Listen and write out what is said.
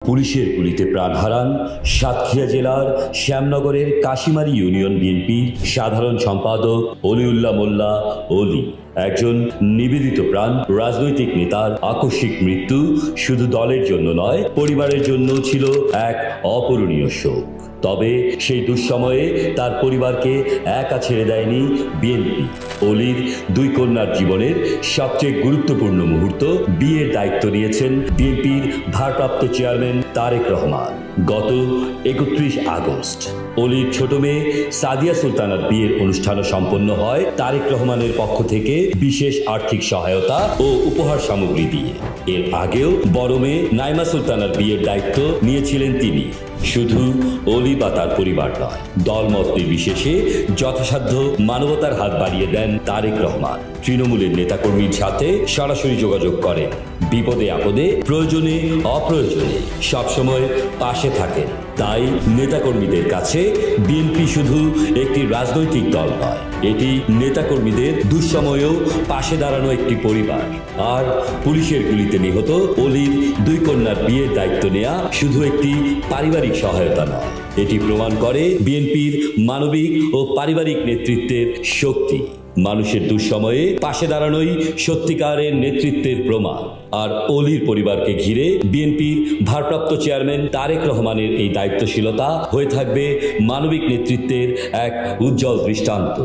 পুলিশের গুলিতে প্রাণ হারান সাতক্ষীরা জেলার শ্যামনগরের কাশিমারি ইউনিয়ন বিএনপির সাধারণ সম্পাদক অলিউল্লাহ মোল্লা অলি। একজন নিবেদিত প্রাণ রাজনৈতিক নেতার আকস্মিক মৃত্যু শুধু দলের জন্য নয়, পরিবারের জন্য ছিল এক অপূরণীয় শোক। তবে সেই দুঃসময়ে তার পরিবারকে একা ছেড়ে দেয়নি বিএনপি। অলির দুই কন্যার জীবনের সবচেয়ে গুরুত্বপূর্ণ মুহূর্ত, বিয়ের দায়িত্ব নিয়েছেন বিএনপির ভারপ্রাপ্ত চেয়ারম্যান তারেক রহমান। গত 31 আগস্ট অলির ছোট মেয়ে সাদিয়া সুলতানার বিয়ের অনুষ্ঠানও সম্পন্ন হয় তারেক রহমানের পক্ষ থেকে বিশেষ আর্থিক সহায়তা ও উপহার সামগ্রী দিয়ে। এর আগেও বড় মেয়ে নাইমা সুলতানার বিয়ের দায়িত্ব নিয়েছিলেন তিনি। শুধু অলি বা তার পরিবার নয়, দলমত নির্বিশেষে যথাসাধ্য মানবতার হাত বাড়িয়ে দেন তারেক রহমান। তৃণমূলের নেতাকর্মীর সাথে সরাসরি যোগাযোগ করেন, বিপদে আপদে প্রয়োজনে অপ্রয়োজনে সবসময় পাশে থাকেন। তাই নেতাকর্মীদের কাছে বিএনপি শুধু একটি রাজনৈতিক দল নয়, এটি নেতাকর্মীদের দুঃসময়েও পাশে দাঁড়ানো একটি পরিবার। আর পুলিশের গুলিতে নিহত অলির দুই কন্যার বিয়ের দায়িত্ব নেওয়া শুধু একটি পারিবারিক সহায়তা নয়, এটি প্রমাণ করে বিএনপির মানবিক ও পারিবারিক নেতৃত্বের শক্তি। মানুষের দুঃসময়ে পাশে দাঁড়ানোই সত্যিকারের নেতৃত্বের প্রমাণ। আর অলির পরিবারকে ঘিরে বিএনপির ভারপ্রাপ্ত চেয়ারম্যান তারেক রহমানের এই দায়িত্বশীলতা হয়ে থাকবে মানবিক নেতৃত্বের এক উজ্জ্বল দৃষ্টান্ত।